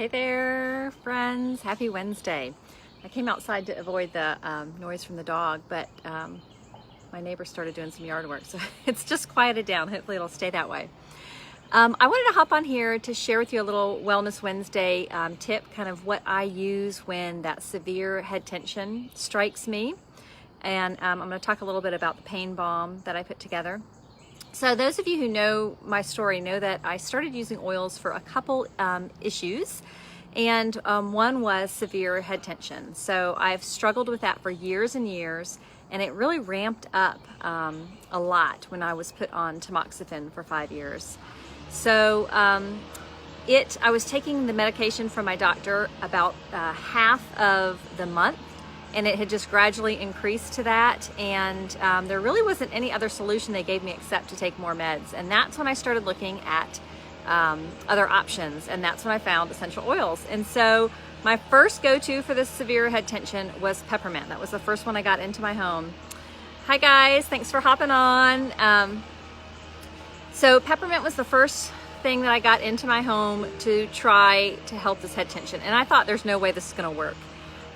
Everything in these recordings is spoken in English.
Hey there, friends. Happy Wednesday. I came outside to avoid the noise from the dog, but my neighbor started doing some yard work, so it's just quieted down. Hopefully it'll stay that way. I wanted to hop on here to share with you a little Wellness Wednesday tip, kind of what I use when that severe head tension strikes me. And I'm going to talk a little bit about the pain balm that I put together. So those of you who know my story know that I started using oils for a couple issues, and one was severe head tension. So I've struggled with that for years and years, and it really ramped up a lot when I was put on tamoxifen for 5 years. So I was taking the medication from my doctor about half of the month, and it had just gradually increased to that, and there really wasn't any other solution they gave me except to take more meds. And that's when I started looking at other options, and that's when I found essential oils. And so my first go-to for this severe head tension was peppermint. That was the first one I got into my home. Hi guys, thanks for hopping on. So peppermint was the first thing that I got into my home to try to help this head tension, and I thought there's no way this is going to work.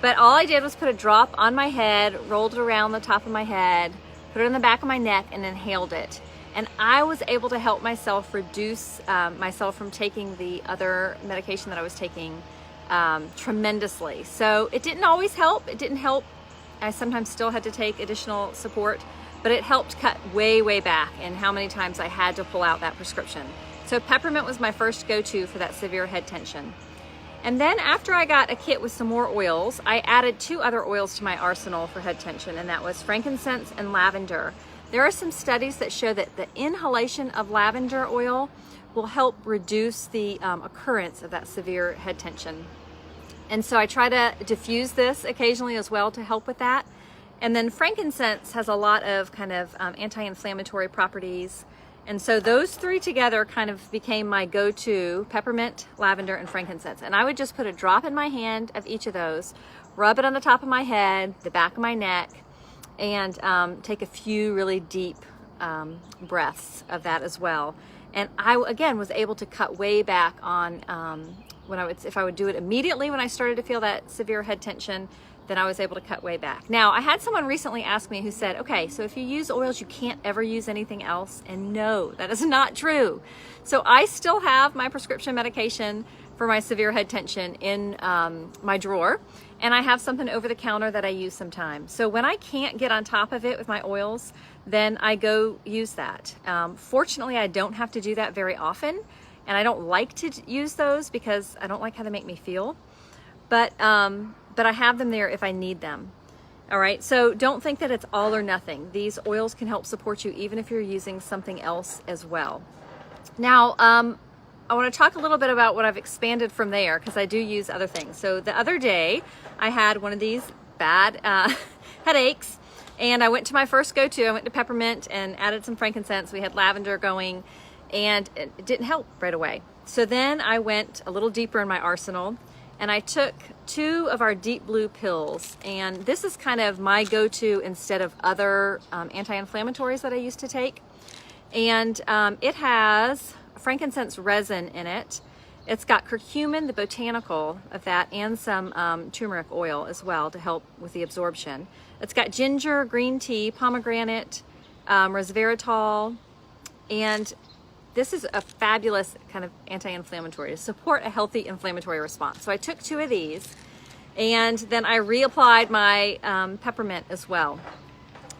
But all I did was put a drop on my head, rolled it around the top of my head, put it in the back of my neck, and inhaled it. And I was able to help myself reduce myself from taking the other medication that I was taking tremendously. So it didn't always help. It didn't help. I sometimes still had to take additional support, but it helped cut way, way back in how many times I had to pull out that prescription. So peppermint was my first go-to for that severe head tension. And then after I got a kit with some more oils, I added 2 other oils to my arsenal for head tension, and that was frankincense and lavender. There are some studies that show that the inhalation of lavender oil will help reduce the occurrence of that severe head tension. And so I try to diffuse this occasionally as well to help with that. And then frankincense has a lot of kind of anti-inflammatory properties. And so those 3 together kind of became my go-to: peppermint, lavender, and frankincense. And I would just put a drop in my hand of each of those, rub it on the top of my head, the back of my neck, and take a few really deep breaths of that as well. And I, again, was able to cut way back on if I would do it immediately when I started to feel that severe head tension, then I was able to cut way back. Now, I had someone recently ask me who said, okay, so if you use oils, you can't ever use anything else. And no, that is not true. So I still have my prescription medication for my severe head tension in my drawer, and I have something over the counter that I use sometimes. So when I can't get on top of it with my oils, then I go use that. Fortunately, I don't have to do that very often, and I don't like to use those because I don't like how they make me feel. But I have them there if I need them. All right, so don't think that it's all or nothing. These oils can help support you even if you're using something else as well. Now, I want to talk a little bit about what I've expanded from there, because I do use other things. So the other day, I had one of these bad headaches, and I went to my first go-to. I went to peppermint and added some frankincense. We had lavender going, and it didn't help right away. So then I went a little deeper in my arsenal, and I took 2 of our deep blue pills, and this is kind of my go-to instead of other anti-inflammatories that I used to take. And it has frankincense resin in it. It's got curcumin, the botanical of that, and some turmeric oil as well to help with the absorption. It's got ginger, green tea, pomegranate, resveratrol, and this is a fabulous kind of anti-inflammatory to support a healthy inflammatory response. So I took 2 of these, and then I reapplied my peppermint as well.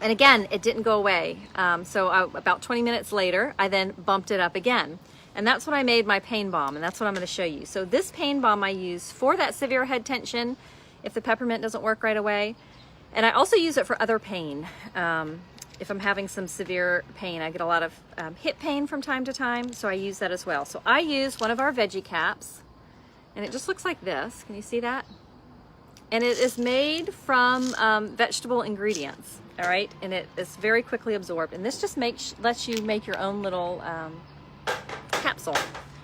And again, it didn't go away. About 20 minutes later, I then bumped it up again. And that's when I made my pain balm, and that's what I'm going to show you. So this pain balm I use for that severe head tension if the peppermint doesn't work right away. And I also use it for other pain. If I'm having some severe pain, I get a lot of hip pain from time to time, so I use that as well. So I use one of our veggie caps, and it just looks like this. Can you see that? And it is made from vegetable ingredients, all right? And it is very quickly absorbed. And this just lets you make your own little capsule.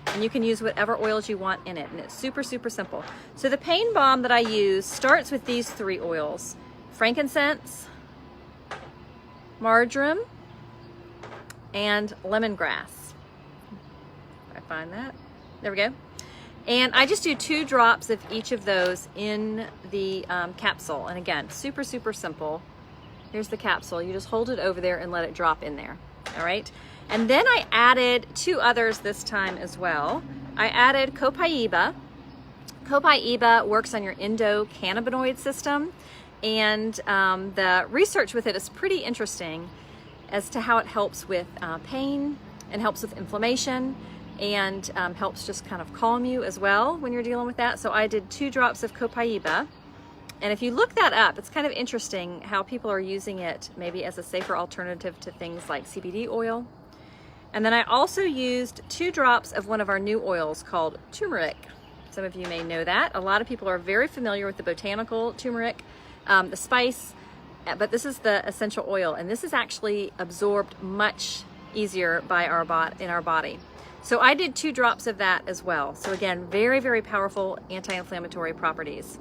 And you can use whatever oils you want in it, and it's super, super simple. So the pain balm that I use starts with these 3 oils: frankincense, marjoram, and lemongrass. I find that. There we go. And I just do 2 drops of each of those in the capsule. And again, super, super simple. Here's the capsule. You just hold it over there and let it drop in there. All right. And then I added 2 others this time as well. I added copaiba. Copaiba works on your endocannabinoid system. And the research with it is pretty interesting as to how it helps with pain and helps with inflammation, and helps just kind of calm you as well when you're dealing with that. So I did 2 drops of copaiba. And if you look that up, it's kind of interesting how people are using it maybe as a safer alternative to things like CBD oil. And then I also used 2 drops of one of our new oils called turmeric. Some of you may know that. A lot of people are very familiar with the botanical turmeric, the spice, but this is the essential oil, and this is actually absorbed much easier by in our body. So I did 2 drops of that as well. So again, very, very powerful anti-inflammatory properties.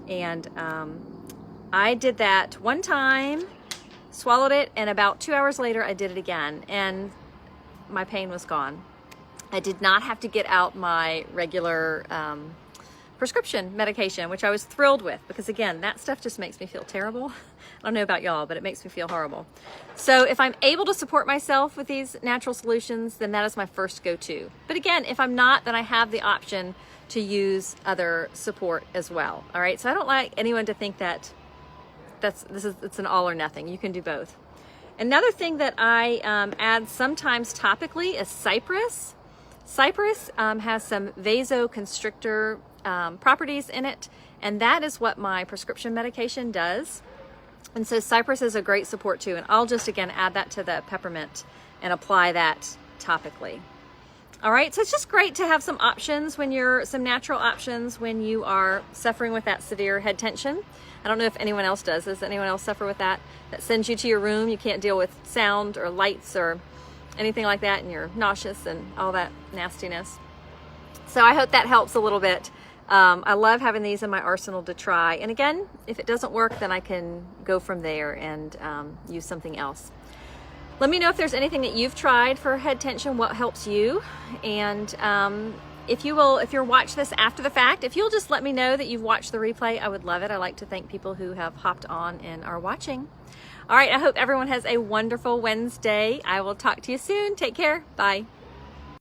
And I did that one time, swallowed it, and about 2 hours later I did it again, and my pain was gone. I did not have to get out my regular prescription medication, which I was thrilled with, because again, that stuff just makes me feel terrible. I don't know about y'all, but it makes me feel horrible. So if I'm able to support myself with these natural solutions, then that is my first go-to. But again, if I'm not, then I have the option to use other support as well. All right, so I don't like anyone to think that it's an all or nothing. You can do both. Another thing that I add sometimes topically is cypress. Cypress has some vasoconstrictor properties in it, and that is what my prescription medication does. And so cypress is a great support too, and I'll just again add that to the peppermint and apply that topically. All right, so it's just great to have some options some natural options when you are suffering with that severe head tension. I don't know if anyone else does. Does anyone else suffer with that? That sends you to your room. You can't deal with sound or lights or anything like that, and you're nauseous and all that nastiness. So I hope that helps a little bit. I love having these in my arsenal to try. And again, if it doesn't work, then I can go from there and use something else. Let me know if there's anything that you've tried for head tension, what helps you. And if you're watching this after the fact, if you'll just let me know that you've watched the replay, I would love it. I like to thank people who have hopped on and are watching. All right, I hope everyone has a wonderful Wednesday. I will talk to you soon. Take care. Bye.